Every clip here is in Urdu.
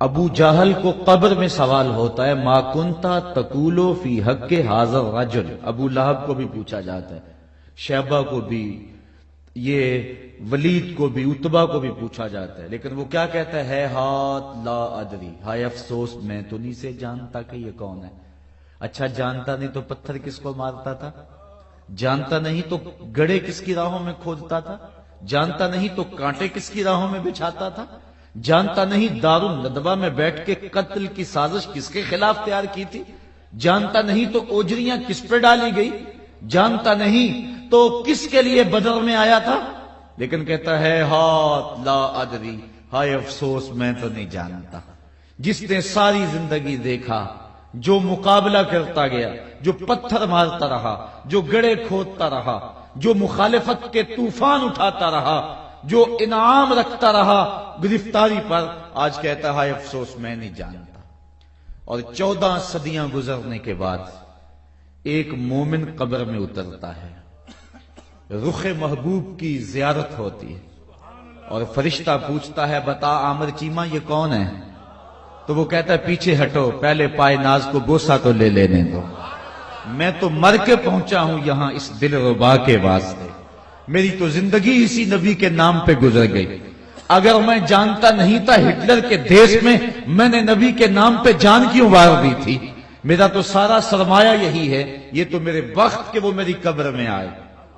ابو جہل کو قبر میں سوال ہوتا ہے ما کنتا تقولو فی حق حاضر رجل، ابو لہب کو بھی پوچھا جاتا ہے، شیبہ کو بھی، یہ ولید کو بھی، عتبہ کو بھی پوچھا جاتا ہے، لیکن وہ کیا کہتا ہے ہاتھ لا ادری، ہائے افسوس میں تو نہیں سے جانتا کہ یہ کون ہے۔ اچھا جانتا نہیں تو پتھر کس کو مارتا تھا؟ جانتا نہیں تو گڑھے کس کی راہوں میں کھودتا تھا؟ جانتا نہیں تو کانٹے کس کی راہوں میں بچھاتا تھا؟ جانتا نہیں دارالندوہ میں بیٹھ کے قتل کی سازش کس کے خلاف تیار کی تھی؟ جانتا نہیں تو اوجریاں کس پہ ڈالی گئی؟ جانتا نہیں تو کس کے لیے بدر میں آیا تھا؟ لیکن کہتا ہے ہاتھ لا ادری، ہائے افسوس میں تو نہیں جانتا۔ جس نے ساری زندگی دیکھا، جو مقابلہ کرتا گیا، جو پتھر مارتا رہا، جو گڑھے کھودتا رہا، جو مخالفت کے طوفان اٹھاتا رہا، جو انعام رکھتا رہا گرفتاری پر، آج کہتا ہے ہائے افسوس میں نہیں جانتا۔ اور 14 صدیاں گزرنے کے بعد ایک مومن قبر میں اترتا ہے، رخ محبوب کی زیارت ہوتی ہے، اور فرشتہ پوچھتا ہے بتا عامر چیمہ یہ کون ہے؟ تو وہ کہتا ہے پیچھے ہٹو، پہلے پائے ناز کو بوسہ تو لے لینے دو، میں تو مر کے پہنچا ہوں یہاں اس دل ربا کے واسطے، میری تو زندگی اسی نبی کے نام پہ گزر گئی۔ اگر میں جانتا نہیں تھا ہٹلر کے دیش میں نے نبی کے نام پہ جان کیوں وار دی تھی؟ میرا تو سارا سرمایہ یہی ہے، یہ تو میرے بخت کہ وہ میری قبر میں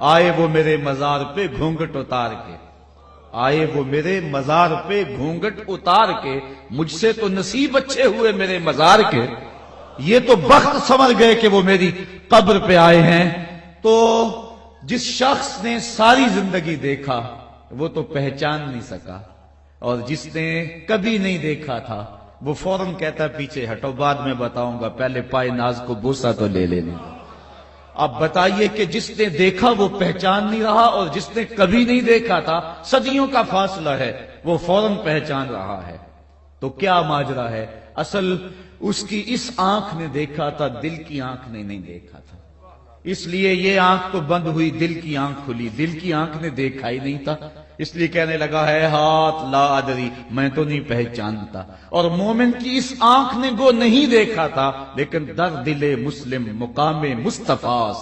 آئے وہ میرے مزار پہ گھونگھٹ اتار کے، آئے وہ میرے مزار پہ گھونگھٹ اتار کے، مجھ سے تو نصیب اچھے ہوئے میرے مزار کے، یہ تو بخت سنور گئے کہ وہ میری قبر پہ آئے ہیں۔ تو جس شخص نے ساری زندگی دیکھا وہ تو پہچان نہیں سکا، اور جس نے کبھی نہیں دیکھا تھا وہ فوراً کہتا پیچھے ہٹو، بعد میں بتاؤں گا، پہلے پائے ناز کو بوسہ تو لے لینے۔ اب بتائیے کہ جس نے دیکھا وہ پہچان نہیں رہا، اور جس نے کبھی نہیں دیکھا تھا، صدیوں کا فاصلہ ہے، وہ فوراً پہچان رہا ہے۔ تو کیا ماجرا ہے؟ اصل اس کی اس آنکھ نے دیکھا تھا، دل کی آنکھ نے نہیں دیکھا تھا، اس لیے یہ آنکھ تو بند ہوئی، دل کی آنکھ کھلی، دل کی آنکھ نے دیکھا ہی نہیں تھا، اس لیے کہنے لگا ہے ہاتھ لا ادری، میں تو نہیں پہچانتا۔ اور مومن کی اس آنکھ نے گو نہیں دیکھا تھا، لیکن در دل مسلم مقام مصطفیٰ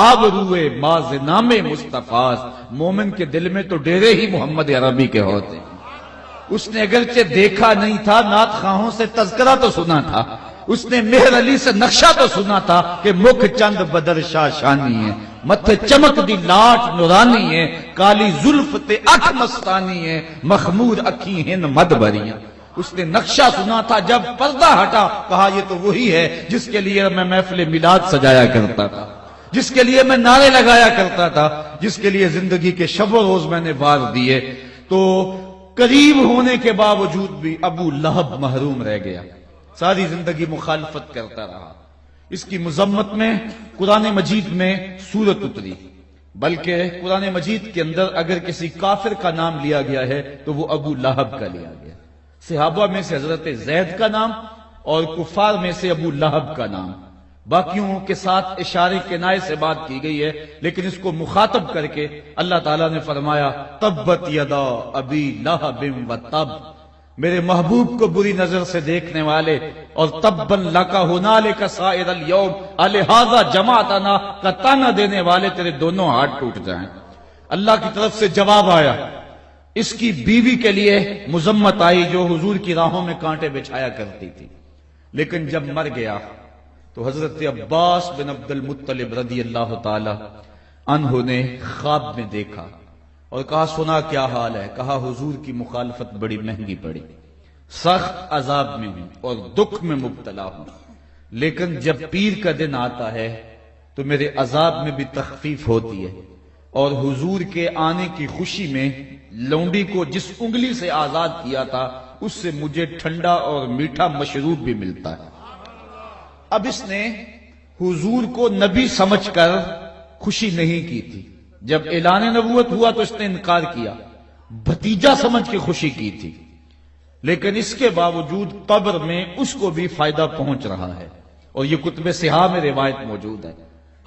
آبروئے باز نام مصطفیٰ، مومن کے دل میں تو ڈیرے ہی محمد عربی کے ہوتے ہیں۔ اس نے اگرچہ دیکھا نہیں تھا، نعت خواہوں سے تذکرہ تو سنا تھا، اس نے مہر علی سے نقشہ تو سنا تھا کہ مکھ چند بدر شاہ شانی ہے، متھے چمک دی لاٹ نورانی ہے، کالی زلف تے اٹھ مستانی ہے، مخمور اکھی ہن مد بریاں۔ اس نے نقشہ سنا تھا، جب پردہ ہٹا کہا یہ تو وہی ہے جس کے لیے میں محفل میلاد سجایا کرتا تھا، جس کے لیے میں نعرے لگایا کرتا تھا، جس کے لیے زندگی کے شب و روز میں نے وار دیے۔ تو قریب ہونے کے باوجود بھی ابو لہب محروم رہ گیا، ساری زندگی مخالفت کرتا رہا۔ اس کی مذمت میں قرآن مجید میں سورت اتری، بلکہ قرآن مجید کے اندر اگر کسی کافر کا نام لیا گیا ہے تو وہ ابو لہب کا لیا گیا، صحابہ میں سے حضرت زید کا نام اور کفار میں سے ابو لہب کا نام، باقیوں کے ساتھ اشارے کنائے سے بات کی گئی ہے، لیکن اس کو مخاطب کر کے اللہ تعالیٰ نے فرمایا تبت یدا ابی لہب و تب، میرے محبوب کو بری نظر سے دیکھنے والے، اور تبن لکا ہنالک سائر الیوم الہذا جماعتنا کا تانا دینے والے تیرے دونوں ہاتھ ٹوٹ جائیں۔ اللہ کی طرف سے جواب آیا۔ اس کی بیوی کے لیے مذمت آئی جو حضور کی راہوں میں کانٹے بچھایا کرتی تھی، لیکن جب مر گیا تو حضرت عباس بن عبد المطلب رضی اللہ تعالی عنہ نے خواب میں دیکھا اور کہا سنا کیا حال ہے؟ کہا حضور کی مخالفت بڑی مہنگی پڑی، سخت عذاب میں ہوں اور دکھ میں مبتلا ہوں، لیکن جب پیر کا دن آتا ہے تو میرے عذاب میں بھی تخفیف ہوتی ہے، اور حضور کے آنے کی خوشی میں لونڈی کو جس انگلی سے آزاد کیا تھا اس سے مجھے ٹھنڈا اور میٹھا مشروب بھی ملتا ہے۔ اب اس نے حضور کو نبی سمجھ کر خوشی نہیں کی تھی، جب اعلان نبوت ہوا تو اس نے انکار کیا، بھتیجا سمجھ کے خوشی کی تھی، لیکن اس کے باوجود قبر میں اس کو بھی فائدہ پہنچ رہا ہے، اور یہ کتب صحاح میں روایت موجود ہے۔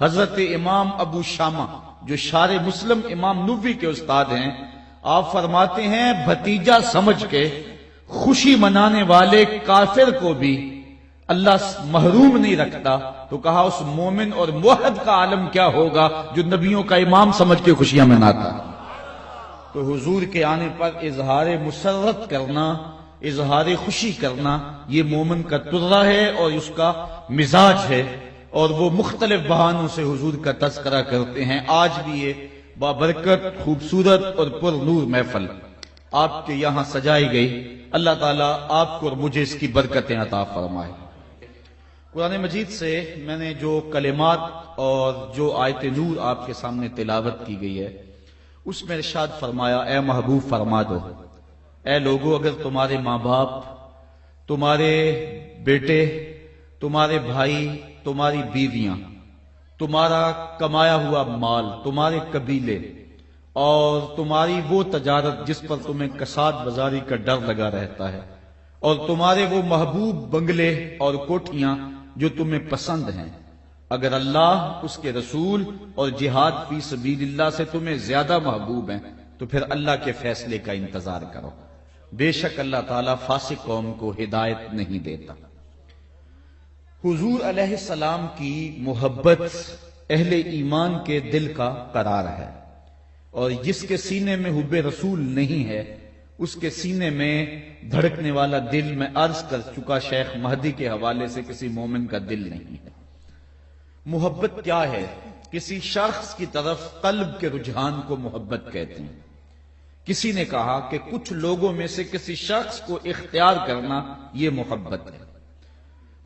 حضرت امام ابو شامہ جو شارح مسلم امام نووی کے استاد ہیں، آپ فرماتے ہیں بھتیجا سمجھ کے خوشی منانے والے کافر کو بھی اللہ محروم نہیں رکھتا، تو کہا اس مومن اور موحد کا عالم کیا ہوگا جو نبیوں کا امام سمجھ کے خوشیاں مناتا۔ تو حضور کے آنے پر اظہار مسرت کرنا، اظہار خوشی کرنا، یہ مومن کا طرہ ہے اور اس کا مزاج ہے، اور وہ مختلف بہانوں سے حضور کا تذکرہ کرتے ہیں۔ آج بھی یہ بابرکت، خوبصورت اور پر نور محفل آپ کے یہاں سجائی گئی، اللہ تعالیٰ آپ کو اور مجھے اس کی برکتیں عطا فرمائے۔ قرآن مجید سے میں نے جو کلمات اور جو آیت نور آپ کے سامنے تلاوت کی گئی ہے، اس میں ارشاد فرمایا، اے محبوب فرما دو، اے لوگو، اگر تمہارے ماں باپ، تمہارے بیٹے، تمہارے بھائی، تمہاری بیویاں، تمہارا کمایا ہوا مال، تمہارے قبیلے اور تمہاری وہ تجارت جس پر تمہیں کساد بازاری کا ڈر لگا رہتا ہے، اور تمہارے وہ محبوب بنگلے اور کوٹھیاں جو تمہیں پسند ہیں، اگر اللہ، اس کے رسول اور جہاد فی سبیل اللہ سے تمہیں زیادہ محبوب ہیں تو پھر اللہ کے فیصلے کا انتظار کرو، بے شک اللہ تعالیٰ فاسق قوم کو ہدایت نہیں دیتا۔ حضور علیہ السلام کی محبت اہل ایمان کے دل کا قرار ہے، اور جس کے سینے میں حب رسول نہیں ہے اس کے سینے میں دھڑکنے والا دل، میں عرض کر چکا شیخ مہدی کے حوالے سے، کسی مومن کا دل نہیں ہے۔ محبت کیا ہے؟ کسی شخص کی طرف قلب کے رجحان کو محبت کہتے ہیں۔ کسی نے کہا کہ کچھ لوگوں میں سے کسی شخص کو اختیار کرنا یہ محبت ہے۔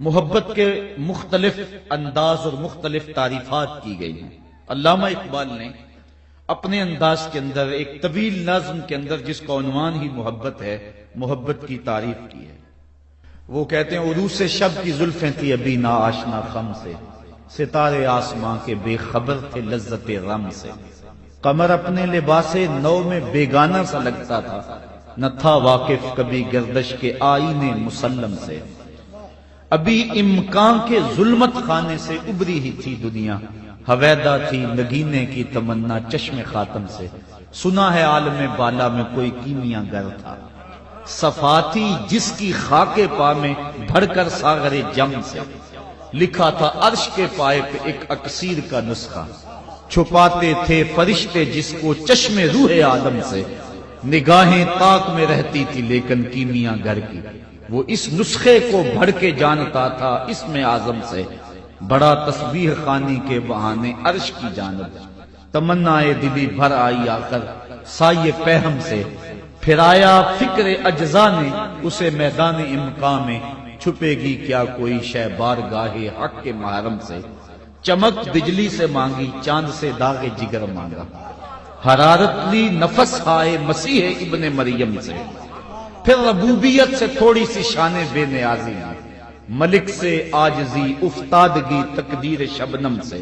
محبت کے مختلف انداز اور مختلف تعریفات کی گئی ہیں۔ علامہ اقبال نے اپنے انداز کے اندر ایک طویل نظم کے اندر، جس کا عنوان ہی محبت ہے، محبت کی تعریف کی ہے۔ وہ کہتے ہیں، عروس شب کی زلفیں تھی ابھی نا آشنا خم سے، ستارے آسماں کے بے خبر تھے لذت رم سے، قمر اپنے لباس نو میں بیگانہ سا لگتا تھا، نہ تھا واقف کبھی گردش کے آئینے مسلم سے، ابھی امکان کے ظلمت خانے سے ابری ہی تھی دنیا، حویدہ تھی نگینے کی تمنا چشم خاتم سے، سنا ہے عالم بالا میں کوئی کیمیا گر تھا، صفاتی جس کی خاک پا میں بھر کر ساغر جم سے، لکھا تھا عرش کے پائے پہ ایک اکسیر کا نسخہ، چھپاتے تھے فرشتے جس کو چشم روح آدم سے، نگاہیں طاق میں رہتی تھی لیکن کیمیا گر کی، وہ اس نسخے کو بھر کے جانتا تھا اسم اعظم سے، بڑا تسبیح خوانی کے بہانے عرش کی جانب، تمنائے دلی بھر آئی آ کر سائے پہم سے، پھرایا فکر اجزا نے اسے میدان امکان میں، چھپے گی کیا کوئی شے بارگاہ حق کے محرم سے، چمک بجلی سے مانگی چاند سے داغ جگر مانگا، حرارت لی نفس ہائے مسیح ابن مریم سے، پھر ربوبیت سے تھوڑی سی شان بے نیازی، ملک سے عاجزی افتادگی تقدیر شبنم سے،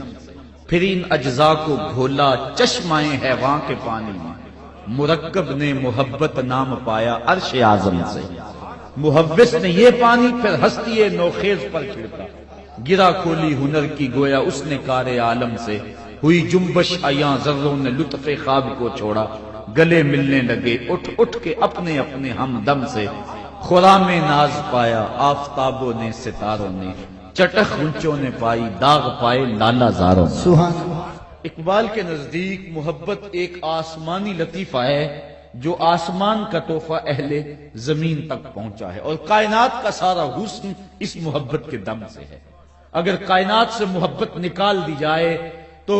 پھر ان اجزاء کو گھولا چشمائے حیوان کے پانی میں، مرکب نے محبت نام پایا عرش اعظم سے، محوس نے یہ پانی پھر ہستی نوخیز پر چھڑکا، گرا کھولی ہنر کی گویا اس نے کار عالم سے، ہوئی جنبش ایاں ذروں نے لطف خواب کو چھوڑا، گلے ملنے لگے اٹھ اٹھ کے اپنے اپنے ہمدم سے، خرام ناز پایا آفتابوں نے ستاروں نے، چٹخ غنچوں نے پائی داغ پائے لالا زاروں نے۔ سبحان اللہ۔ اقبال کے نزدیک محبت ایک آسمانی لطیفہ ہے جو آسمان کا تحفہ اہل زمین تک پہنچا ہے، اور کائنات کا سارا حسن اس محبت کے دم سے ہے۔ اگر کائنات سے محبت نکال دی جائے تو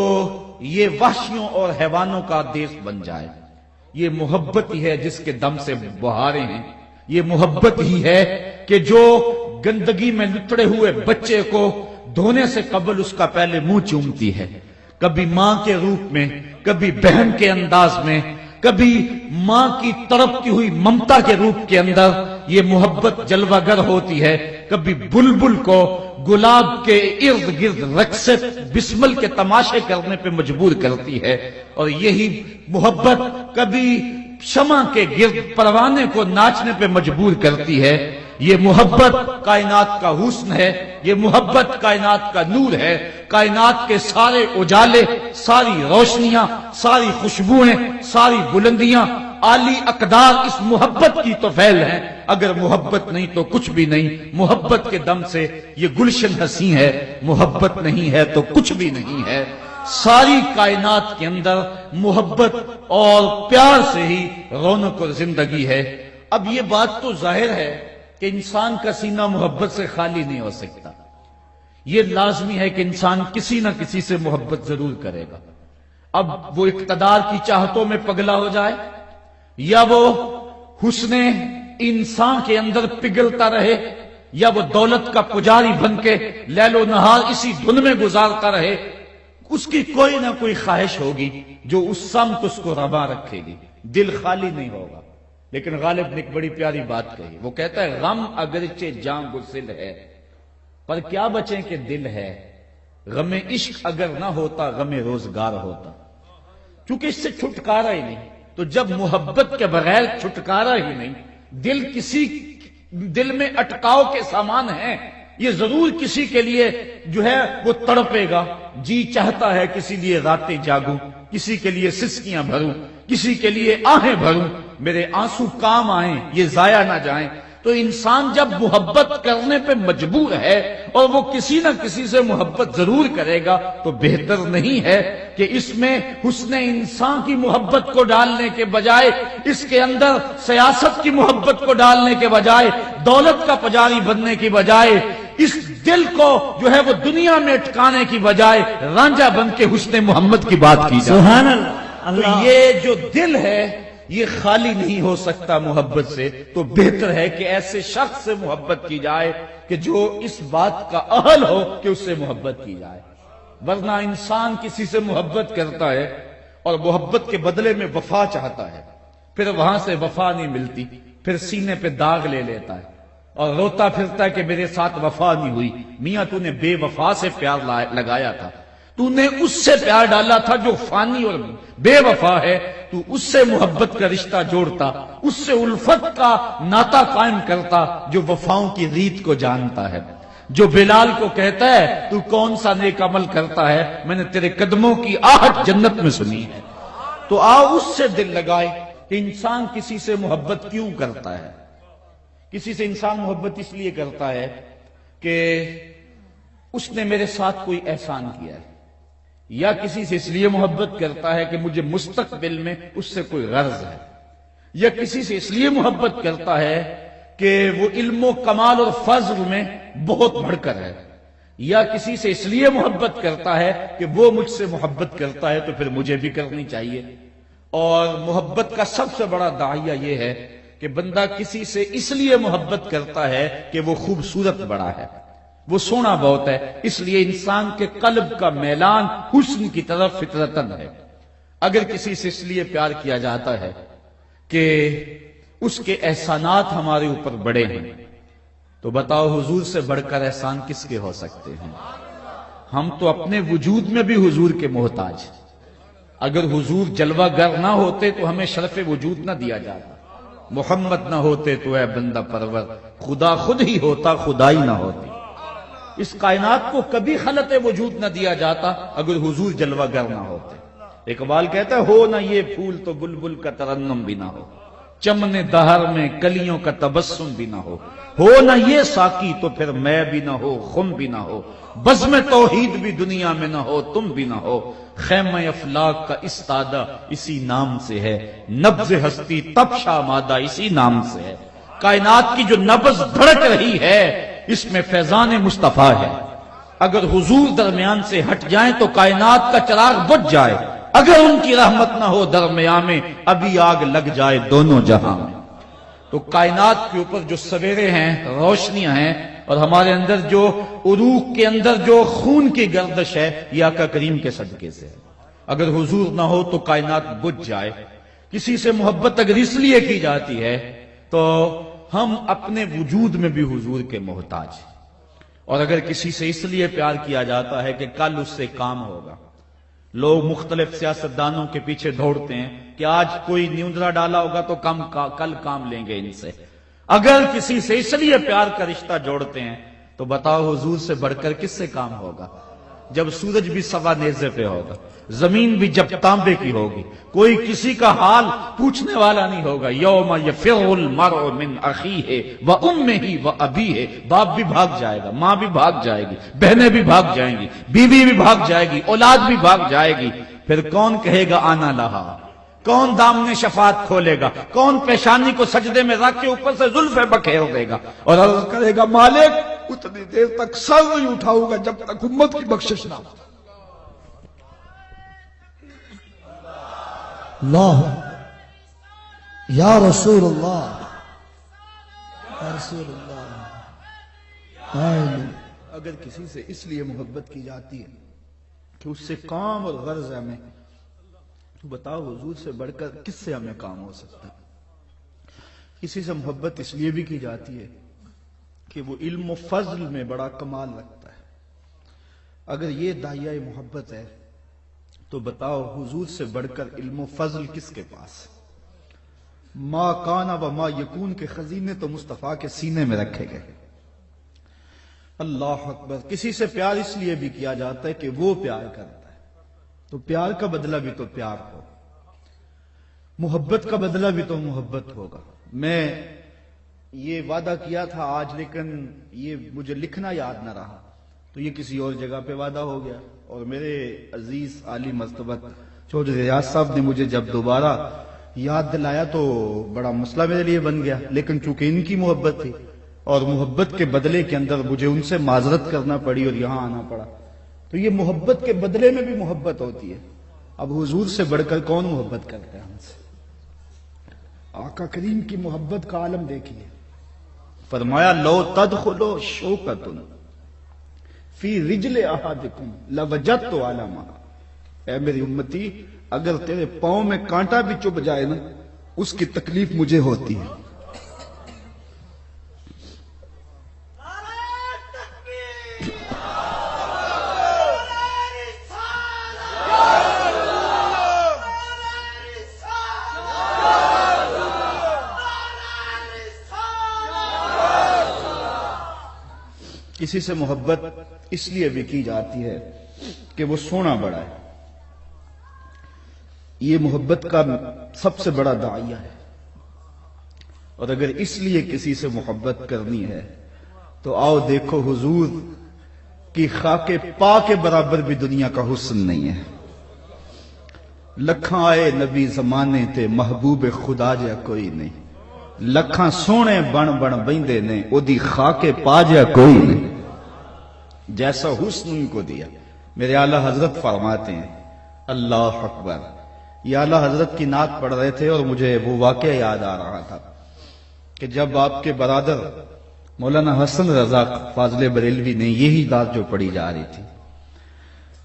یہ وحشیوں اور حیوانوں کا دیس بن جائے۔ یہ محبت ہی ہے جس کے دم سے بہاریں ہیں، یہ محبت ہی ہے کہ جو گندگی میں لتڑے ہوئے بچے کو دھونے سے قبل اس کا پہلے منہ چومتی ہے، کبھی ماں کے روپ میں، کبھی بہن کے انداز میں، کبھی ماں کی تڑپتی ہوئی ممتا کے روپ کے اندر یہ محبت جلوہ گر ہوتی ہے، کبھی بلبل کو گلاب کے ارد گرد رقص بسمل کے تماشے کرنے پہ مجبور کرتی ہے، اور یہی محبت کبھی شمع کے گرد پروانے کو ناچنے پہ مجبور کرتی ہے۔ یہ محبت کائنات کا حسن ہے، یہ محبت کائنات کا نور ہے، کائنات کے سارے اجالے، ساری روشنیاں، ساری خوشبوئیں، ساری بلندیاں عالی اقدار اس محبت کی تو فعل ہیں. اگر محبت نہیں تو کچھ بھی نہیں. محبت کے دم سے یہ گلشن حسین ہے, محبت نہیں ہے تو کچھ بھی نہیں ہے. ساری کائنات کے اندر محبت اور پیار سے ہی رونق اور زندگی ہے. اب یہ بات تو ظاہر ہے کہ انسان کا سینہ محبت سے خالی نہیں ہو سکتا. یہ لازمی ہے کہ انسان کسی نہ کسی سے محبت ضرور کرے گا. اب وہ اقتدار کی چاہتوں میں پگلا ہو جائے یا وہ حسن انسان کے اندر پگھلتا رہے یا وہ دولت کا پجاری بن کے لیل و نہار اسی دھن میں گزارتا رہے, اس کی کوئی نہ کوئی خواہش ہوگی جو اس سمت اس کو روا رکھے گی. دل خالی نہیں ہوگا. لیکن غالب نے ایک بڑی پیاری بات کہی. وہ کہتا ہے غم اگرچہ جاں گسل ہے پر کیا بچیں کہ دل ہے. غم عشق اگر نہ ہوتا غم روزگار ہوتا. کیونکہ اس سے چھٹکارا ہی نہیں. تو جب محبت کے بغیر چھٹکارا ہی نہیں, دل کسی دل میں اٹکاؤ کے سامان ہیں. یہ ضرور کسی کے لیے جو ہے وہ تڑپے گا. جی چاہتا ہے کسی لیے راتیں جاگوں, کسی کے لیے سسکیاں بھروں, کسی کے لیے آہیں بھروں, میرے آنسو کام آئیں یہ ضائع نہ جائیں. تو انسان جب محبت کرنے پہ مجبور ہے اور وہ کسی نہ کسی سے محبت ضرور کرے گا تو بہتر نہیں ہے کہ اس میں حسن انسان کی محبت کو ڈالنے کے بجائے, اس کے اندر سیاست کی محبت کو ڈالنے کے بجائے, دولت کا پجاری بننے کی بجائے, اس دل کو جو ہے وہ دنیا میں اٹکانے کی بجائے رانجھا بن کے حسن محمد کی بات کی جائے. سبحان اللہ. تو یہ جو دل ہے یہ خالی نہیں ہو سکتا محبت سے. تو بہتر ہے کہ ایسے شخص سے محبت کی جائے کہ جو اس بات کا اہل ہو کہ اس سے محبت کی جائے. ورنہ انسان کسی سے محبت کرتا ہے اور محبت کے بدلے میں وفا چاہتا ہے, پھر وہاں سے وفا نہیں ملتی, پھر سینے پہ داغ لے لیتا ہے اور روتا پھرتا ہے کہ میرے ساتھ وفا نہیں ہوئی. میاں تو نے بے وفا سے پیار لگایا تھا, تو نے اس سے پیار ڈالا تھا جو فانی اور بے وفا ہے. تو اس سے محبت کا رشتہ جوڑتا, اس سے الفت کا ناطہ قائم کرتا جو وفاؤں کی ریت کو جانتا ہے. جو بلال کو کہتا ہے تو کون سا نیک عمل کرتا ہے, میں نے تیرے قدموں کی آہٹ جنت میں سنی ہے. تو آؤ اس سے دل لگائے کہ انسان کسی سے محبت کیوں کرتا ہے. کسی سے انسان محبت اس لیے کرتا ہے کہ اس نے میرے ساتھ کوئی احسان کیا ہے, یا کسی سے اس لیے محبت کرتا ہے کہ مجھے مستقبل میں اس سے کوئی غرض ہے, یا کسی سے اس لیے محبت کرتا ہے کہ وہ علم و کمال اور فضل میں بہت بڑھ کر ہے, یا کسی سے اس لیے محبت کرتا ہے کہ وہ مجھ سے محبت کرتا ہے تو پھر مجھے بھی کرنی چاہیے. اور محبت کا سب سے بڑا داعیہ یہ ہے کہ بندہ کسی سے اس لیے محبت کرتا ہے کہ وہ خوبصورت بڑا ہے, وہ سونا بہت ہے, اس لیے انسان کے قلب کا میلان حسن کی طرف فطرتاً ہے. اگر کسی سے اس لیے پیار کیا جاتا ہے کہ اس کے احسانات ہمارے اوپر بڑے ہیں, تو بتاؤ حضور سے بڑھ کر احسان کس کے ہو سکتے ہیں. ہم تو اپنے وجود میں بھی حضور کے محتاج. اگر حضور جلوہ گر نہ ہوتے تو ہمیں شرف وجود نہ دیا جاتا. محمد نہ ہوتے تو اے بندہ پرور, خدا خود ہی ہوتا خدائی نہ ہوتی. اس کائنات کو کبھی خلط وجود نہ دیا جاتا اگر حضور جلوہ گر نہ ہوتے. اقبال کہتا ہے ہو نہ یہ پھول تو بلبل کا ترنم بھی نہ ہو, چمن دہر میں کلیوں کا تبسم بھی نہ ہو نہ یہ ساقی تو پھر میں بھی نہ ہو, خم بھی نہ ہو, بزم توحید بھی دنیا میں نہ ہو, تم بھی نہ ہو. خیمہ افلاک کا استادہ اسی نام سے ہے, نبض ہستی تپشا مادہ اسی نام سے ہے. کائنات کی جو نبض دھڑک رہی ہے اس میں فیضان مصطفیٰ ہے. اگر حضور درمیان سے ہٹ جائیں تو کائنات کا چراغ بجھ جائے, اگر ان کی رحمت نہ ہو درمیان میں ابھی آگ لگ جائے دونوں جہاں میں. تو کائنات کے اوپر جو سویرے ہیں, روشنیاں ہیں, اور ہمارے اندر جو عروق کے اندر جو خون کی گردش ہے یہ آقا کریم کے صدقے سے ہے. اگر حضور نہ ہو تو کائنات بجھ جائے. کسی سے محبت اگر اس لیے کی جاتی ہے تو ہم اپنے وجود میں بھی حضور کے محتاج. اور اگر کسی سے اس لیے پیار کیا جاتا ہے کہ کل اس سے کام ہوگا. لوگ مختلف سیاستدانوں کے پیچھے دوڑتے ہیں کہ آج کوئی نیوندرا ڈالا ہوگا تو کل کام لیں گے ان سے. اگر کسی سے اس لیے پیار کا رشتہ جوڑتے ہیں تو بتاؤ حضور سے بڑھ کر کس سے کام ہوگا. جب سورج بھی سوا نیزے پہ ہوگا، زمین بھی جب تانبے کی ہوگی، کوئی کسی کا حال پوچھنے والا نہیں ہوگا۔ یوم یفر المرء من اخیہ وامہ وابیہ، باپ بھی بھاگ جائے گا، ماں بھی بھاگ جائے گی، بہنیں بھی بھاگ جائیں گی، بیوی بھی بھاگ جائے گی، اولاد بھی بھاگ جائے گی۔ پھر کون کہے گا آنا لہا؟ کون دامن شفاعت کھولے گا؟ کون پیشانی کو سجدے میں رکھ کے اوپر سے زلفیں بکھیر دے گا اور عرض کرے گا مالک اتنی دیر تک سر نہیں اٹھاؤں گا جب تک امت کی بخشش نہ ہو۔ اللہ یا رسول اللہ، یا رسول اللہ۔ آمین۔ اگر کسی سے اس لیے محبت کی جاتی ہے کہ اس سے کام اور غرض ہے ہمیں، تو بتاؤ حضور سے بڑھ کر کس سے ہمیں کام ہو سکتا ہے؟ کسی سے محبت اس لیے بھی کی جاتی ہے کہ وہ علم و فضل میں بڑا کمال رکھتا ہے۔ اگر یہ داعیہ محبت ہے تو بتاؤ حضور سے بڑھ کر علم و فضل کس کے پاس؟ ما کان و ما یکون کے خزینے تو مصطفیٰ کے سینے میں رکھے گئے۔ اللہ اکبر۔ کسی سے پیار اس لیے بھی کیا جاتا ہے کہ وہ پیار کرتا ہے، تو پیار کا بدلہ بھی تو پیار ہو، محبت کا بدلہ بھی تو محبت ہوگا۔ میں یہ وعدہ کیا تھا آج، لیکن یہ مجھے لکھنا یاد نہ رہا، تو یہ کسی اور جگہ پہ وعدہ ہو گیا، اور میرے عزیز عالی مرتبت چودھری ریاض صاحب نے مجھے جب دوبارہ یاد دلایا تو بڑا مسئلہ میرے لیے بن گیا، لیکن چونکہ ان کی محبت تھی اور محبت کے بدلے کے اندر مجھے ان سے معذرت کرنا پڑی اور یہاں آنا پڑا، تو یہ محبت کے بدلے میں بھی محبت ہوتی ہے۔ اب حضور سے بڑھ کر کون محبت کرتا ہے ہم سے؟ آقا کریم کی محبت کا عالم دیکھیے۔ فرمایا لو تدخلوا شوکۃ فی رجل احدکم لوجدت علما، اے میری امتی اگر تیرے پاؤں میں کانٹا بھی چبھ جائے نا اس کی تکلیف مجھے ہوتی ہے۔ کسی سے محبت اس لیے بھی کی جاتی ہے کہ وہ سونا بڑا ہے، یہ محبت کا سب سے بڑا داعیہ ہے۔ اور اگر اس لیے کسی سے محبت کرنی ہے تو آؤ دیکھو حضور کی خاک پا کے برابر بھی دنیا کا حسن نہیں ہے۔ لکھاں آئے نبی زمانے تے محبوب خدا جا کوئی نہیں، لکھاں سونے بن بن بہندے نے او دی خاک پا جا کوئی نہیں، جیسا حسن ان کو دیا۔ میرے اعلیٰ حضرت فرماتے ہیں اللہ اکبر، یہ اعلیٰ حضرت کی نعت پڑھ رہے تھے اور مجھے وہ واقعہ یاد آ رہا تھا کہ جب آپ کے برادر مولانا حسن رضا فاضل بریلوی نے یہی نعت جو پڑھی جا رہی تھی،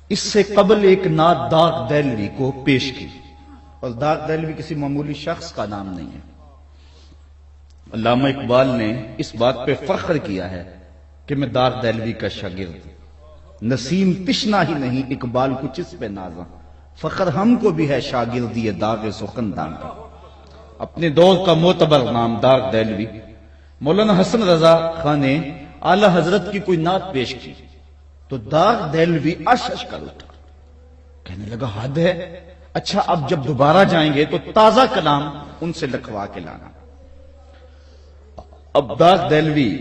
اس سے قبل ایک نعت داغ دہلوی کو پیش کی، اور داغ دہلوی کسی معمولی شخص کا نام نہیں ہے۔ علامہ اقبال نے اس بات پہ فخر کیا ہے کہ میں داغ دہلوی کا شاگرد ہوں، نسیم تشنا ہی نہیں اقبال کچھ اس پہ نازاں، فخر ہم کو بھی ہے شاگردی داغ سخندان کا۔ اپنے دور کا معتبر نام داغ دہلوی مولانا حسن رضا خان نے اعلیٰ حضرت کی کوئی نعت پیش کی تو داغ دہلوی اشش کر اٹھا، کہنے لگا حد ہے، اچھا اب جب دوبارہ جائیں گے تو تازہ کلام ان سے لکھوا کے لانا۔ اب داغ دہلوی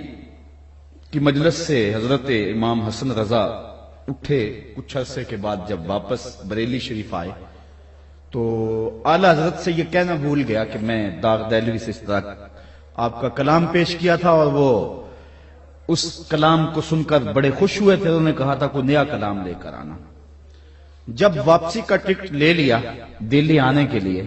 کی مجلس سے حضرت امام حسن رضا اٹھے، کچھ عرصے کے بعد جب واپس بریلی شریف آئے تو اعلیٰ حضرت سے یہ کہنا بھول گیا کہ میں داغ دہلوی سے اس طرح آپ کا کلام پیش کیا تھا، اور وہ اس کلام کو سن کر بڑے خوش ہوئے تھے، انہوں نے کہا تھا کوئی نیا کلام لے کر آنا۔ جب واپسی کا ٹکٹ لے لیا دلی آنے کے لیے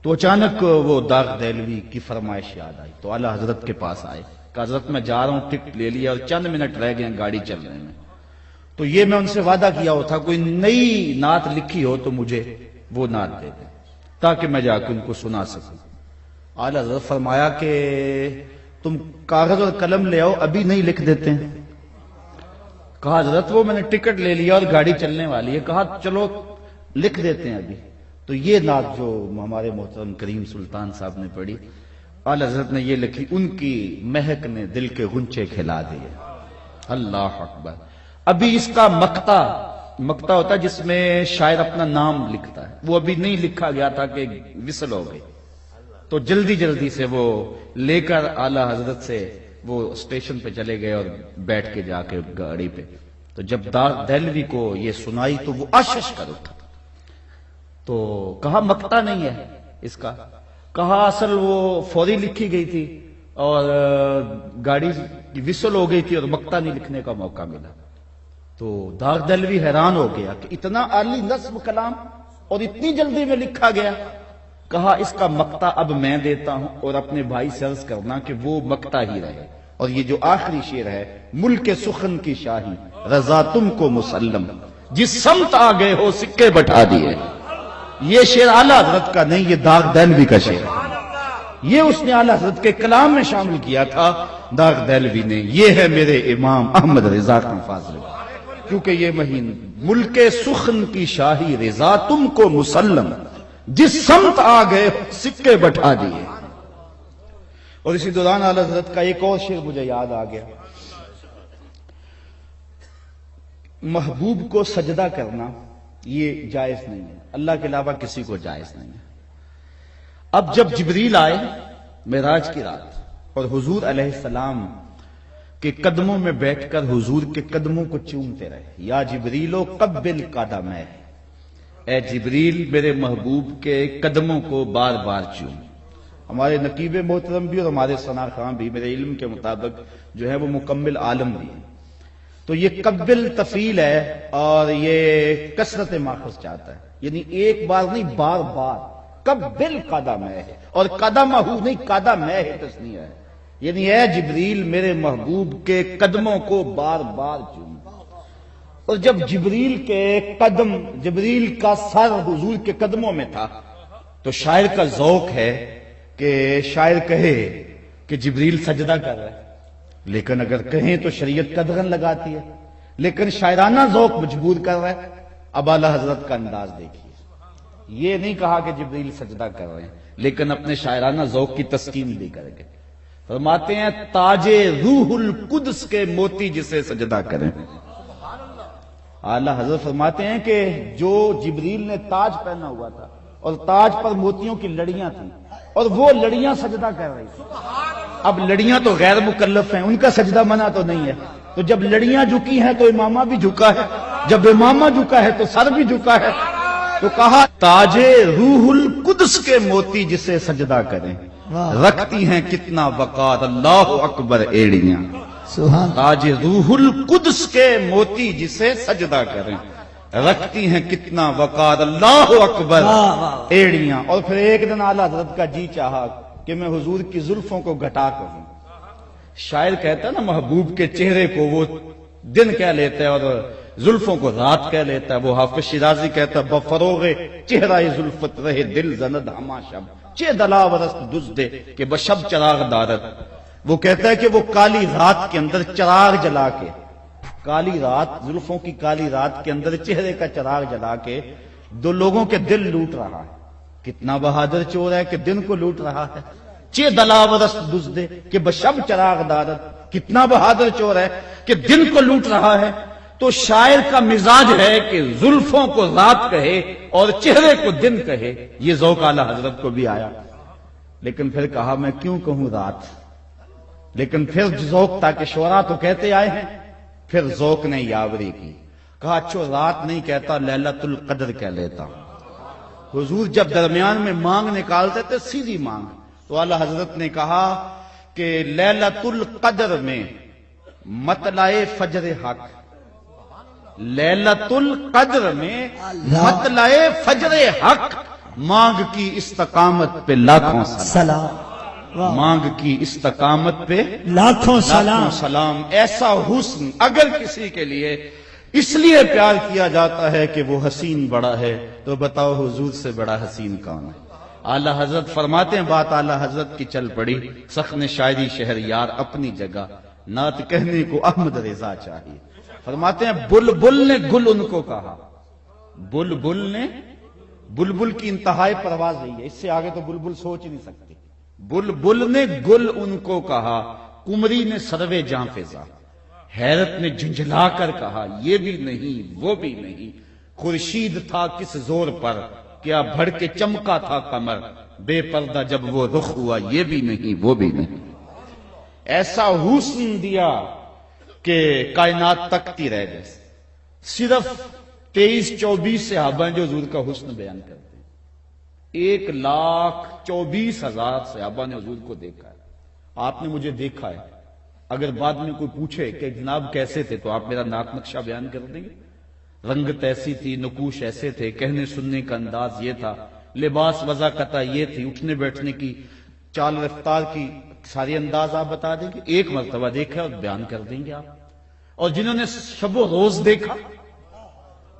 تو اچانک وہ داغ دہلوی کی فرمائش یاد آئی، تو اعلیٰ حضرت کے پاس آئے، کہ حضرت میں جا رہا ہوں، ٹکٹ لے لیا اور چند منٹ رہ گئے گاڑی چلنے میں، تو یہ میں ان سے وعدہ کیا ہو تھا کوئی نئی نعت لکھی ہو تو مجھے وہ نعت دے دیں تاکہ میں جا کے ان کو سنا سکوں۔ اعلیٰ حضرت فرمایا کہ تم کاغذ اور قلم لے آؤ، ابھی نہیں لکھ دیتے ہیں؟ کہا حضرت وہ میں نے ٹکٹ لے لیا اور گاڑی چلنے والی ہے، کہا چلو لکھ دیتے ہیں ابھی۔ تو یہ نعت جو ہمارے محترم کریم سلطان صاحب نے پڑھی، اعلیٰ حضرت نے یہ لکھی، ان کی مہک نے دل کے غنچے کھلا دیے۔ اللہ اکبر۔ ابھی اس کا مقطع مقطع ہوتا ہے جس میں شاعر اپنا نام لکھتا ہے، وہ ابھی نہیں لکھا گیا تھا کہ وصل ہو گئی، تو جلدی جلدی سے وہ لے کر اعلی حضرت سے وہ اسٹیشن پہ چلے گئے اور بیٹھ کے جا کے گاڑی پہ، تو جب دہلوی کو یہ سنائی تو وہ اشش کر اٹھا، تو کہا مقطع نہیں ہے اس کا، کہا اصل وہ فوری لکھی گئی تھی اور گاڑی کی وصل ہو گئی تھی اور مقطع نہیں لکھنے کا موقع ملا۔ تو داغ دہلوی حیران ہو گیا کہ اتنا عالی نظم کلام اور اتنی جلدی میں لکھا گیا۔ کہا اس کا مقطع اب میں دیتا ہوں اور اپنے بھائی سے عرض کرنا کہ وہ مقطع ہی رہے، اور یہ جو آخری شعر ہے، ملک سخن کی شاہی رضا تم کو مسلم، جس سمت آ گئے ہو سکے بٹھا دیے، یہ شعر اعلیٰ حضرت کا نہیں، یہ داغ دہلوی کا شعر ہے، یہ اس نے اعلیٰ حضرت کے کلام میں شامل کیا تھا داغ دہلوی نے۔ یہ ہے میرے امام احمد رضا خان فاضل، کیونکہ یہ مہین ملک سخن کی شاہی رضا تم کو مسلم، جس سمت آ گئے سکے بٹھا دیے۔ اور اسی دوران اعلیٰ حضرت کا ایک اور شعر مجھے یاد آ گیا، محبوب کو سجدہ کرنا یہ جائز نہیں ہے، اللہ کے علاوہ کسی کو جائز نہیں ہے۔ اب جب جبریل آئے معراج کی رات اور حضور علیہ السلام کے قدموں میں بیٹھ کر حضور کے قدموں کو چومتے رہے، یا جبریلو قبل قدمہ، اے جبریل میرے محبوب کے قدموں کو بار بار چوم۔ ہمارے نقیب محترم بھی اور ہمارے ثنا خان بھی میرے علم کے مطابق جو ہے وہ مکمل عالم بھی ہیں، تو یہ قبل تفیل ہے اور یہ کثرت ماخذ چاہتا ہے، یعنی ایک بار نہیں بار بار، قبل قدمہ ہے، اور قدمہ نہیں قدمہ ہے تسنیہ ہے، یعنی اے جبریل میرے محبوب کے قدموں کو بار بار چوم۔ اور جب جبریل کا سر حضور کے قدموں میں تھا تو شاعر کا ذوق ہے کہ شاعر کہے کہ جبریل سجدہ کر رہا ہے، لیکن اگر کہیں تو شریعت قدغن لگاتی ہے، لیکن شاعرانہ ذوق مجبور کر رہا ہے۔ اب اعلیٰ حضرت کا انداز دیکھیے، یہ نہیں کہا کہ جبریل سجدہ کر رہے ہیں، لیکن اپنے شاعرانہ ذوق کی تسکین بھی کریں گے۔ فرماتے ہیں تاج روح القدس کے موتی جسے سجدہ کریں۔ اعلیٰ حضرت فرماتے ہیں کہ جو جبریل نے تاج پہنا ہوا تھا اور تاج پر موتیوں کی لڑیاں تھیں اور وہ لڑیاں سجدہ کر رہی تھیں، اب لڑیاں تو غیر مکلف ہیں، ان کا سجدہ منع تو نہیں ہے، تو جب لڑیاں جھکی ہیں تو امامہ بھی جھکا ہے، جب امامہ جھکا ہے تو سر بھی جھکا ہے، تو کہا تاج روح القدس کے موتی جسے سجدہ کریں، رکھتی ہیں کتنا وقار اللہ اکبر ایڑیاں، تاج روح القدس کے موتی جسے سجدہ کریں، رکھتی ہیں کتنا وقار اللہ اکبر ایڑیاں۔ اور پھر ایک دن اعلیٰ حضرت کا جی چاہا کہ میں حضور کی زلفوں کو گھٹا کروں۔ شاعر کہتا ہے نا محبوب کے چہرے کو وہ دن کہہ لیتا ہے اور زلفوں کو رات کہہ لیتا ہے، وہ حافظ شیرازی کہتا ہے بفروغ چہرہ زلفت رہے دل زند ہما شب چہ دلاورست دزدے کہ بشب چراغ دارت۔ وہ کہتا ہے کہ وہ کالی رات کے اندر چراغ جلا کے، کالی رات، زلفوں کی کالی رات کے اندر چہرے کا چراغ جلا کے دو لوگوں کے دل لوٹ رہا ہے۔ کتنا بہادر چور ہے کہ دن کو لوٹ رہا ہے، چہ دلاورست دزدے کہ بشب چراغ دارت، کتنا بہادر چور ہے کہ دن کو لوٹ رہا ہے۔ تو شاعر کا مزاج ہے کہ زلفوں کو رات کہے اور چہرے کو دن کہے، یہ ذوق اعلیٰ حضرت کو بھی آیا، لیکن پھر کہا میں کیوں کہوں رات، لیکن پھر ذوق تھا کہ شعراء تو کہتے آئے ہیں، پھر ذوق نے یاوری کی، کہا اچھو رات نہیں کہتا لیلۃ القدر کہہ لیتا۔ حضور جب درمیان میں مانگ نکالتے تھے سیدھی مانگ، تو اعلیٰ حضرت نے کہا کہ لیلۃ القدر میں مطلع فجر حق، لیلۃ القدر میں مطلع فجر حق، مانگ کی استقامت پہ لاکھوں سلام، مانگ کی استقامت پہ لاکھوں سلام۔ ایسا حسن اگر کسی کے لیے اس لیے پیار کیا جاتا ہے کہ وہ حسین بڑا ہے، تو بتاؤ حضور سے بڑا حسین کون ہے؟ اعلیٰ حضرت فرماتے ہیں، بات اعلیٰ حضرت کی چل پڑی، سخن شاعری شہر یار اپنی جگہ، نعت کہنے کو احمد رضا چاہیے۔ فرماتے ہیں بلبل نے گل ان کو کہا، بلبل نے، بلبل کی انتہائی پرواز نہیں ہے، اس سے آگے تو بلبل سوچ نہیں سکتی۔ بلبل نے گل ان کو کہا، کمری نے سروے جہاں فضا، حیرت نے جھنجھلا کر کہا یہ بھی نہیں وہ بھی نہیں، خورشید تھا کس زور پر، کیا بھڑ کے چمکا تھا قمر، بے پردہ جب وہ رخ ہوا یہ بھی نہیں وہ بھی نہیں۔ ایسا حسن دیا کہ کائنات تکتی رہ گئی۔ صرف 23-24 صحابہ ہیں جو حضور کا حسن بیان کرتے ہیں۔ 1,24,000 صحابہ نے حضور کو دیکھا ہے۔ آپ نے مجھے دیکھا ہے، اگر بعد میں کوئی پوچھے کہ جناب کیسے تھے تو آپ میرا ناک نقشہ بیان کر دیں گے؟ رنگت ایسی تھی، نقوش ایسے تھے، کہنے سننے کا انداز یہ تھا، لباس وضاقتہ یہ تھی، اٹھنے بیٹھنے کی چال رفتار کی ساری انداز آپ بتا دیں گے؟ ایک مرتبہ دیکھا اور بیان کر دیں گے آپ۔ اور جنہوں نے شب و روز دیکھا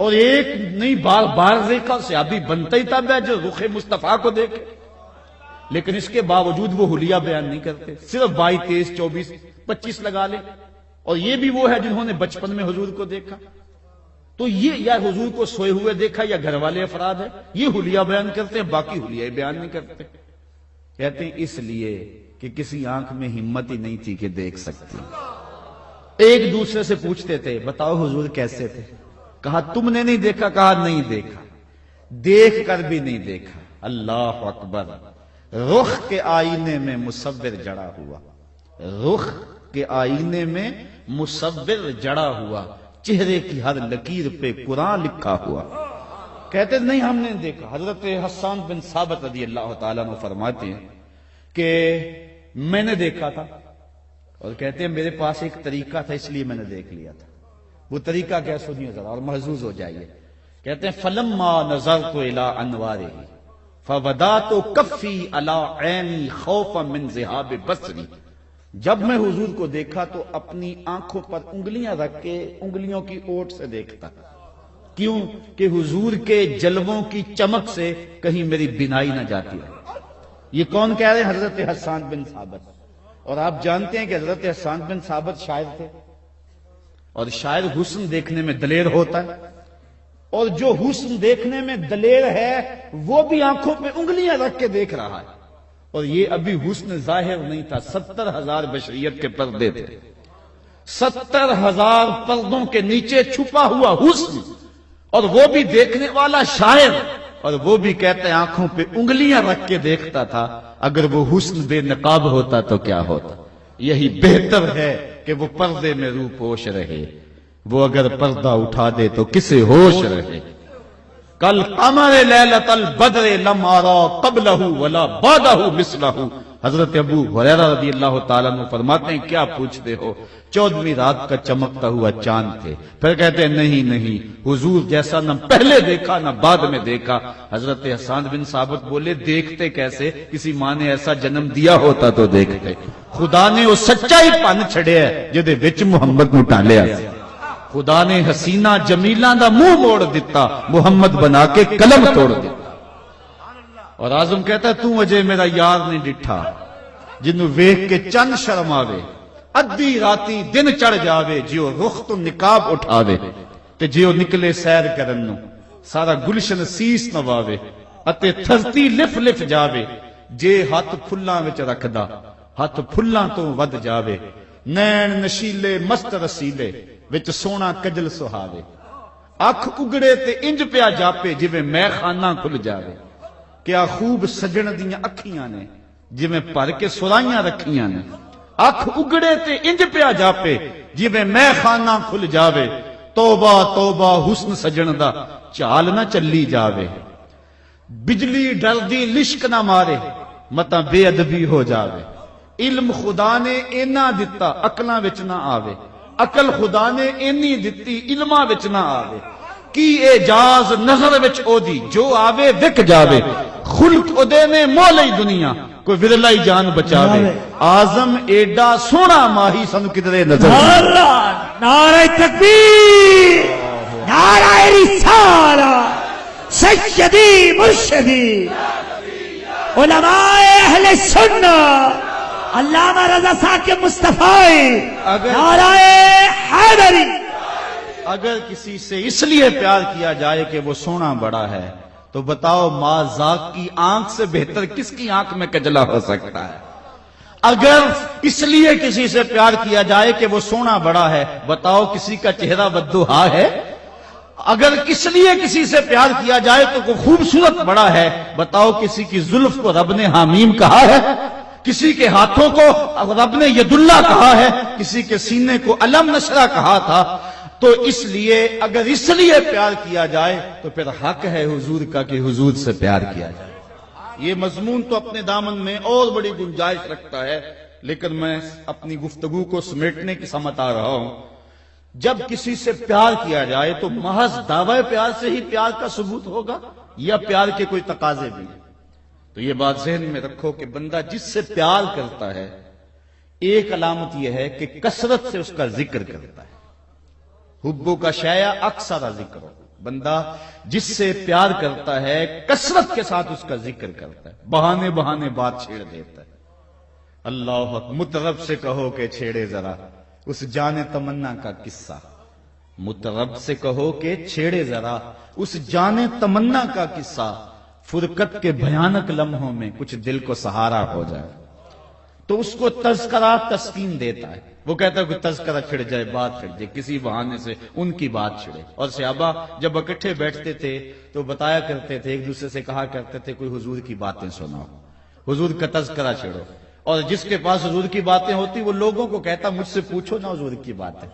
اور ایک نہیں بار بار دیکھا، صحابی بنتا ہی تب ہے جو رخ مصطفیٰ کو دیکھے، لیکن اس کے باوجود وہ حلیہ بیان نہیں کرتے، صرف 22, 23, 24, 25 لگا لیں۔ اور یہ بھی وہ ہے جنہوں نے بچپن میں حضور کو دیکھا، تو یہ یا حضور کو سوئے ہوئے دیکھا یا گھر والے افراد ہیں، یہ حلیہ بیان کرتے ہیں، باقی حلیہ بیان نہیں کرتے۔ کہتے ہیں اس لیے کہ کسی آنکھ میں ہمت ہی نہیں تھی کہ دیکھ سکتی۔ ایک دوسرے سے پوچھتے تھے بتاؤ حضور کیسے تھے، کہا تم نے نہیں دیکھا، کہا نہیں دیکھا، دیکھ کر بھی نہیں دیکھا۔ اللہ اکبر۔ رخ کے آئینے میں مصور جڑا ہوا، رخ کے آئینے میں مصور جڑا ہوا، چہرے کی ہر لکیر پہ قرآن لکھا ہوا۔ کہتے نہیں ہم نے دیکھا۔ حضرت حسان بن ثابت رضی اللہ تعالیٰ عنہ فرماتے ہیں کہ میں نے دیکھا تھا، اور کہتے ہیں میرے پاس ایک طریقہ تھا اس لیے میں نے دیکھ لیا تھا۔ وہ طریقہ کیا سنیے ذرا اور محظوظ ہو جائیے۔ کہتے ہیں فلما نظرت الی انوارہ فودعت کفی علی عینی خوفا من ذہاب بصری، جب میں حضور کو دیکھا تو اپنی آنکھوں پر انگلیاں رکھ کے انگلیوں کی اوٹ سے دیکھتا۔ کیوں کہ حضور کے جلووں کی چمک سے کہیں میری بینائی نہ جاتی ہے۔ یہ کون کہہ رہے ہیں؟ حضرت حسان بن ثابت۔ اور آپ جانتے ہیں کہ حضرت حسان بن ثابت شاعر تھے، اور شاعر حسن دیکھنے میں دلیر ہوتا ہے، اور جو حسن دیکھنے میں دلیر ہے وہ بھی آنکھوں پہ انگلیاں رکھ کے دیکھ رہا ہے۔ اور یہ ابھی حسن ظاہر نہیں تھا، 70,000 بشریت کے پردے تھے، 70,000 پردوں کے نیچے چھپا ہوا حسن، اور وہ بھی دیکھنے والا شاعر، اور وہ بھی کہتے ہیں آنکھوں پہ انگلیاں رکھ کے دیکھتا تھا۔ اگر وہ حسن بے نقاب ہوتا تو کیا ہوتا؟ یہی بہتر ہے کہ وہ پردے میں رو پوش رہے، وہ اگر پردہ اٹھا دے تو کسے ہوش رہے۔ کل قمر لیلۃ البدر لم ارى قبلہ ولا بعدہ مثلہ۔ حضرت ابو ہریرہ رضی اللہ تعالیٰ عنہ فرماتے ہیں کیا پوچھتے ہو، 14ویں رات کا چمکتا ہوا چاند تھے۔ پھر کہتے ہیں نہیں حضور جیسا نہ پہلے دیکھا نہ بعد میں دیکھا۔ حضرت حسان بن ثابت بولے دیکھتے کیسے؟ کسی ماں نے ایسا جنم دیا ہوتا تو دیکھتے۔ خدا نے وہ سچائی پن چھڑیا جدے وچ محمد نو ٹالیا، خدا نے حسینہ جمیلہ دا منہ موڑ دیتا، محمد بنا کے قلم توڑ دیتا۔ اور اعظم کہتا ہے تو اجے میرا یار نہیں ڈٹھا، جنوں ویکھ کے چند شرم آوے، ادھی راتی دن چڑھ جاوے، جیو رخ تو نقاب اٹھاوے، تے جیو نکلے سیر کرن نو سارا گلشن سیس نواوے، اتے دھرتی لف لف جاوے، جے ہاتھ پھلاں وچ رکھدا ہاتھ پھلاں تو ود جاوے، نین نشیلے مست رسیلے وچ سونا کجل سہاوے، اکھ اگڑے تے انج پیا جاپے جویں میں خانہ کھل جاوے، کیا خوب سجن دیاں اکھیاں نے جویں پر کے سرائیاں رکھیاں نے، اکھ اگڑے تے انج پیا جاپے جویں میں خانہ کھل جاوے، توبہ توبہ حسن سجن دا چال نہ چلی جاوے، بجلی ڈردی لشک نہ مارے متا بے ادبی ہو جاوے، علم خدا نے اینا دتا عقلاں وچ نہ آوے، عقل خدا نے اینی دتی علماں وچ نہ آوے، کی اعجاز نظر وچ او دی جو آوے وک جاوے، خلق او دے نے مولی دنیا کوئی ورلا ہی جان بچاوے، اعظم ایڈا سونا ماہی سن کدرے نظر۔ نعرہ تکبیر، نعرہ رسالت، سیدی مرشدی علماء اہل سنت علامہ رضا ثاقب مصطفی، نعرہ حیدری۔ اگر کسی سے اس لیے پیار کیا جائے کہ وہ سونا بڑا ہے تو بتاؤ ماں ذاق کی آنکھ سے بہتر کس کی آنکھ میں کجلا ہو سکتا ہے؟ اگر اس لیے کسی سے پیار کیا جائے کہ وہ سونا بڑا ہے، بتاؤ کسی کا چہرہ بددہا ہے؟ اگر اس لیے کسی سے پیار کیا جائے تو وہ خوبصورت بڑا ہے، بتاؤ کسی کی زلف کو رب نے حامیم کہا ہے؟ کسی کے ہاتھوں کو رب نے ید اللہ کہا ہے؟ کسی کے سینے کو علم نشرہ کہا تھا؟ تو اس لیے اگر اس لیے پیار کیا جائے تو پھر حق ہے حضور کا کہ حضور سے پیار کیا جائے۔ یہ مضمون تو اپنے دامن میں اور بڑی گنجائش رکھتا ہے، لیکن میں اپنی گفتگو کو سمیٹنے کی سمت آ رہا ہوں۔ جب کسی سے پیار کیا جائے تو محض دعوی پیار سے ہی پیار کا ثبوت ہوگا یا پیار کے کوئی تقاضے بھی ہیں؟ تو یہ بات ذہن میں رکھو کہ بندہ جس سے پیار کرتا ہے، ایک علامت یہ ہے کہ کثرت سے اس کا ذکر کرتا ہے۔ حبو کا شیع اکثر ذکر ہو، بندہ جس سے پیار کرتا ہے کثرت کے ساتھ اس کا ذکر کرتا ہے، بہانے بہانے بات چھیڑ دیتا ہے۔ اللہ اکبر، مطرب سے کہو کہ چھیڑے ذرا اس جان تمنا کا قصہ، مطرب سے کہو کہ چھیڑے ذرا اس جان تمنا کا قصہ، فرقت کے بھیانک لمحوں میں کچھ دل کو سہارا ہو جائے۔ تو اس کو تذکرہ تسکین دیتا ہے، وہ کہتا ہے کہ تذکرہ چھڑ جائے، بات چھڑ جائے، کسی بہانے سے ان کی بات چھڑے۔ اور صحابہ جب اکٹھے بیٹھتے تھے تو بتایا کرتے تھے، ایک دوسرے سے کہا کرتے تھے کوئی حضور کی باتیں سناؤ، حضور کا تذکرہ چھڑو۔ اور جس کے پاس حضور کی باتیں ہوتی وہ لوگوں کو کہتا مجھ سے پوچھو نا حضور کی باتیں۔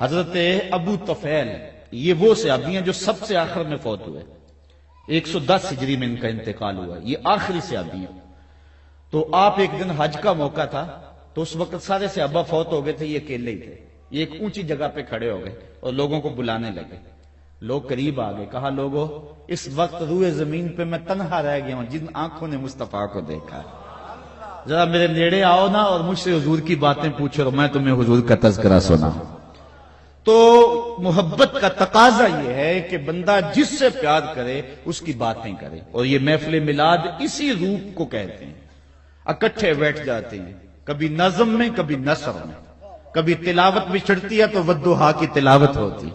حضرت ابو طفیل یہ وہ صحابی ہیں جو سب سے آخر میں فوت ہوئے، 110 ہجری میں ان کا انتقال ہوا، یہ آخری صحابی ہیں۔ تو آپ ایک دن حج کا موقع تھا، تو اس وقت سارے صحابہ فوت ہو گئے تھے، یہ اکیلے ہی تھے۔ یہ ایک اونچی جگہ پہ کھڑے ہو گئے اور لوگوں کو بلانے لگے۔ لوگ قریب آ گئے، کہا لوگوں اس وقت روئے زمین پہ میں تنہا رہ گیا ہوں جن آنکھوں نے مصطفیٰ کو دیکھا ہے، ذرا میرے نیڑے آؤ نا اور مجھ سے حضور کی باتیں پوچھو اور میں تمہیں حضور کا تذکرہ سنا۔ تو محبت کا تقاضا یہ ہے کہ بندہ جس سے پیار کرے اس کی باتیں کرے، اور یہ محفل میلاد اسی روپ کو کہتے ہیں۔ اکٹھے بیٹھ جاتے ہیں، کبھی نظم میں کبھی نثر میں، کبھی تلاوت بھی چڑھتی ہے تو والضحیٰ کی تلاوت ہوتی،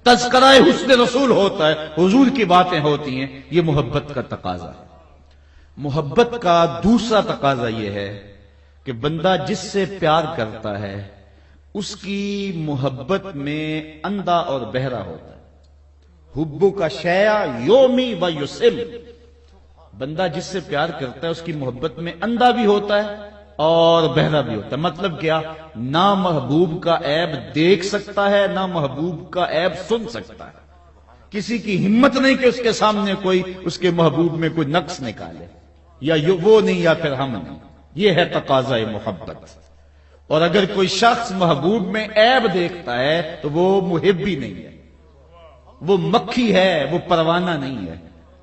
تذکرہ حسن رسول ہوتا ہے، حضور کی باتیں ہوتی ہیں۔ یہ محبت کا تقاضا ہے۔ محبت کا دوسرا تقاضا یہ ہے کہ بندہ جس سے پیار کرتا ہے اس کی محبت میں اندھا اور بہرا ہوتا ہے۔ حبو کا شیع یومی و یسم، بندہ جس سے پیار کرتا ہے اس کی محبت میں اندھا بھی ہوتا ہے اور بہرا بھی ہوتا ہے۔ مطلب کیا؟ نہ محبوب کا عیب دیکھ سکتا ہے، نہ محبوب کا عیب سن سکتا ہے۔ کسی کی ہمت نہیں کہ اس کے سامنے کوئی اس کے محبوب میں کوئی نقص نکالے، یا وہ نہیں یا پھر ہم نہیں۔ یہ ہے تقاضا محبت۔ اور اگر کوئی شخص محبوب میں عیب دیکھتا ہے تو وہ محب ہی نہیں ہے، وہ مکھی ہے، وہ پروانہ نہیں ہے۔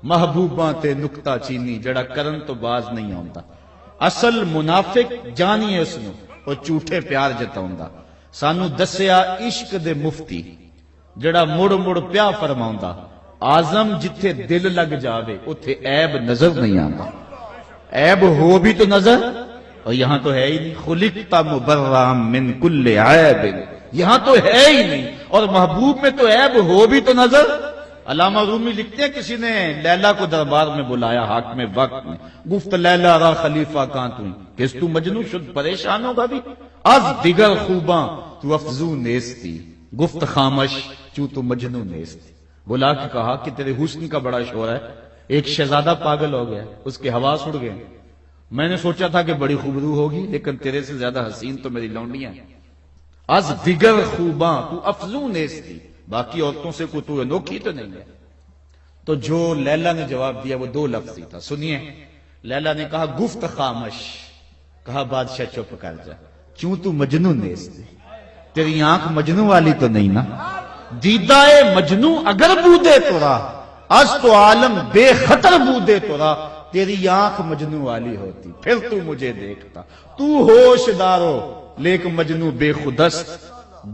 محبوباں تے نکتہ چینی جڑا کرن تو باز نہیں آتا، اصل منافق جانی ہے اس نو اور جھوٹے پیار جتاؤندا۔ سانو دسیا عشق دے مفتی جڑا مڑ مڑ پیا فرماؤندا، آزم جتھے دل لگ جاوے اتھے عیب نظر نہیں آتا۔ عیب ہو بھی تو نظر، اور یہاں تو ہے ہی نہیں۔ خلقت مبرّا من کل عیب، یہاں تو ہے ہی نہیں، اور محبوب میں تو عیب ہو بھی تو نظر۔ علامہ رومی لکھتے ہیں کسی نے لیلا کو دربار میں بلایا حاکم وقت میں، گفت لیلا را خلیفہ کہاں تو کس تو مجنو شد پریشان ہوگا بھی، از دیگر خوباں تو افزو نیستی، گفت خامش چوں تو مجنو نیستی۔ بلا کے کہا کہ تیرے حسن کا بڑا شور ہے، ایک شہزادہ پاگل ہو گیا، اس کے حواس اڑ گئے، میں نے سوچا تھا کہ بڑی خوبرو ہوگی لیکن تیرے سے زیادہ حسین تو میری لونڈیاں ہیں۔ از دیگر خوباں تو افزو نیستی، باقی عورتوں سے کوئی تو انوکھی تو نہیں ہے۔ تو جو لیلا نے جواب دیا وہ دو لفظ ہی تھا، سنیے۔ لیلا نے کہا گفت خامش، کہا بادشاہ چپ کر جا، چوں تو مجنو نیستی، تیری آنکھ مجنو والی تو نہیں نا؟ دیدہ مجنو اگر بودے تو را، از تو عالم بے خطر بودے تو را، تیری آنکھ مجنو والی ہوتی پھر تو مجھے دیکھتا۔ تو ہوش دارو لیک مجنو بے خودست،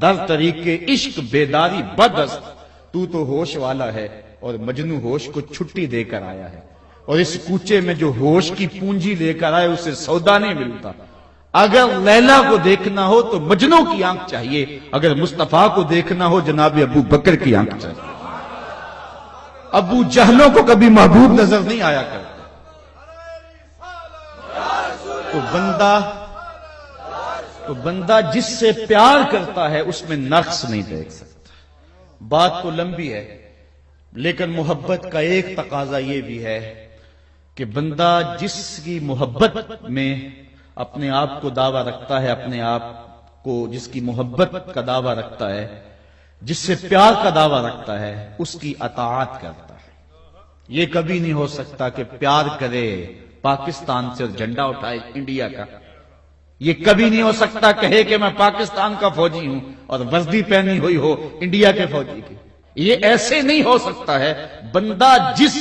در طریق عشق بیداری بدست۔ تو ہوش والا ہے اور مجنو ہوش کو چھٹی دے کر آیا ہے، اور اس کوچے میں جو ہوش کی پونجی لے کر آئے اسے سودا نہیں ملتا۔ اگر لیلا کو دیکھنا ہو تو مجنو کی آنکھ چاہیے، اگر مصطفیٰ کو دیکھنا ہو جناب ابو بکر کی آنکھ چاہیے۔ ابو جہلوں کو کبھی محبوب نظر نہیں آیا کرتا۔ تو بندہ تو بندہ جس سے پیار کرتا ہے اس میں نقص نہیں دیکھ سکتا. بات تو لمبی ہے لیکن محبت کا ایک تقاضا یہ بھی ہے کہ بندہ جس کی محبت میں اپنے آپ کو دعویٰ رکھتا ہے، اپنے آپ کو جس کی محبت کا دعویٰ رکھتا ہے، جس سے پیار کا دعویٰ رکھتا ہے، اس کی اطاعت کرتا ہے. یہ کبھی نہیں ہو سکتا کہ پیار کرے پاکستان سے اور جھنڈا اٹھائے انڈیا کا. یہ کبھی نہیں ہو سکتا کہے کہ میں پاکستان کا فوجی ہوں اور وردی پہنی ہوئی ہو انڈیا کے فوجی کی. یہ ایسے نہیں ہو سکتا ہے. بندہ جس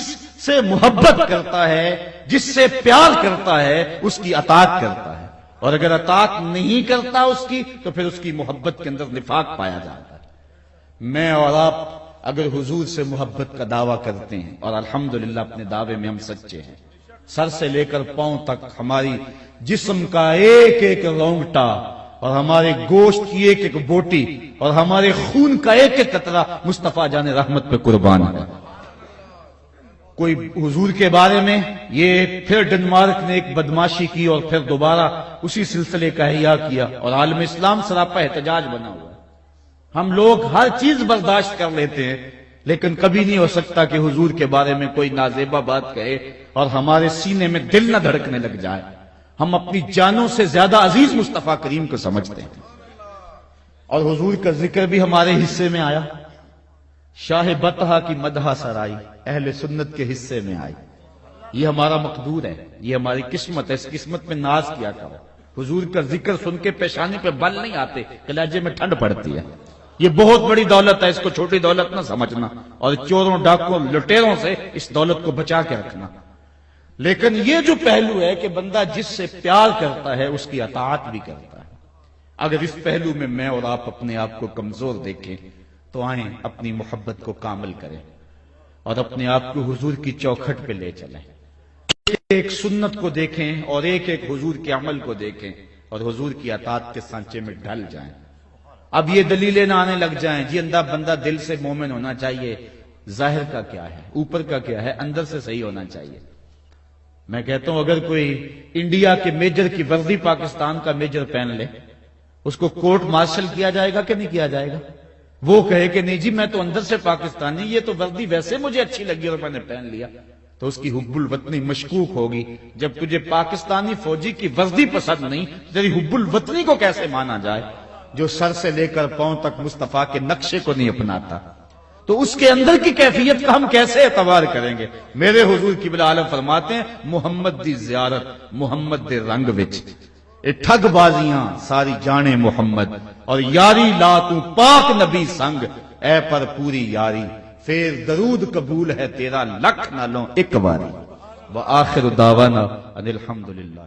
سے محبت کرتا ہے، جس سے پیار کرتا ہے، اس کی اطاعت کرتا ہے. اور اگر اطاعت نہیں کرتا اس کی تو پھر اس کی محبت کے اندر نفاق پایا جاتا ہے. میں اور آپ اگر حضور سے محبت کا دعویٰ کرتے ہیں اور الحمدللہ اپنے دعوے میں ہم سچے ہیں، سر سے لے کر پاؤں تک ہماری جسم کا ایک ایک رونگٹا اور ہمارے گوشت کی ایک ایک بوٹی اور ہمارے خون کا ایک ایک قطرہ مصطفیٰ جان رحمت پہ قربان ہے. کوئی حضور کے بارے میں یہ پھر ڈنمارک نے ایک بدماشی کی اور پھر دوبارہ اسی سلسلے کا احیاء کیا اور عالم اسلام سراپا احتجاج بنا ہوا ہے. ہم لوگ ہر چیز برداشت کر لیتے ہیں لیکن کبھی نہیں ہو سکتا کہ حضور کے بارے میں کوئی نازیبہ بات کہے اور ہمارے سینے میں دل نہ دھڑکنے لگ جائے. ہم اپنی جانوں سے زیادہ عزیز مصطفیٰ کریم کو سمجھتے ہیں. اور حضور کا ذکر بھی ہمارے حصے میں آیا. شاہ بطحہ کی مدحہ سرائی اہل سنت کے حصے میں آئی. یہ ہمارا مقدور ہے، یہ ہماری قسمت ہے. اس قسمت میں ناز کیا کرو. حضور کا ذکر سن کے پیشانی پہ بل نہیں آتے، کلیجے میں ٹھنڈ پڑتی ہے. یہ بہت بڑی دولت ہے، اس کو چھوٹی دولت نہ سمجھنا اور چوروں ڈاکوں لٹیروں سے اس دولت کو بچا کے رکھنا. لیکن یہ جو پہلو ہے کہ بندہ جس سے پیار کرتا ہے اس کی اطاعت بھی کرتا ہے. اگر اس پہلو میں میں اور آپ اپنے آپ کو کمزور دیکھیں تو آئیں اپنی محبت کو کامل کریں اور اپنے آپ کو حضور کی چوکھٹ پہ لے چلیں. ایک سنت کو دیکھیں اور ایک ایک حضور کے عمل کو دیکھیں اور حضور کی اطاعت کے سانچے میں ڈھل جائیں. اب یہ دلیلیں نہ آنے لگ جائیں جی بندہ دل سے مومن ہونا چاہیے، ظاہر کا کیا ہے، اوپر کا کیا ہے، اندر سے صحیح ہونا چاہیے. میں کہتا ہوں اگر کوئی انڈیا کے میجر کی وردی پاکستان کا میجر پہن لے، اس کو کورٹ مارشل کیا جائے گا کہ نہیں کیا جائے گا؟ وہ کہے کہ نہیں جی میں تو اندر سے پاکستانی، یہ تو وردی ویسے مجھے اچھی لگی اور میں نے پہن لیا، تو اس کی حب الوطنی مشکوک ہوگی. جب تجھے پاکستانی فوجی کی وردی پسند نہیں، تیری حب الوطنی کو کیسے مانا جائے جو سر سے لے کر پاؤں تک مصطفیٰ کے نقشے کو نہیں اپناتا؟ تو اس کے اندر کی کیفیت کا ہم کیسے اعتبار کریں گے؟ میرے حضور قبلہ عالم فرماتے ہیں محمد دی زیارت محمد دے رنگ وچ اے ٹھگ بازیاں ساری جانے محمد اور یاری لا تو پاک نبی سنگ اے پر پوری یاری پھر درود قبول ہے تیرا لکھ نالوں ایک باری. وآخر دعوانا ان الحمدللہ.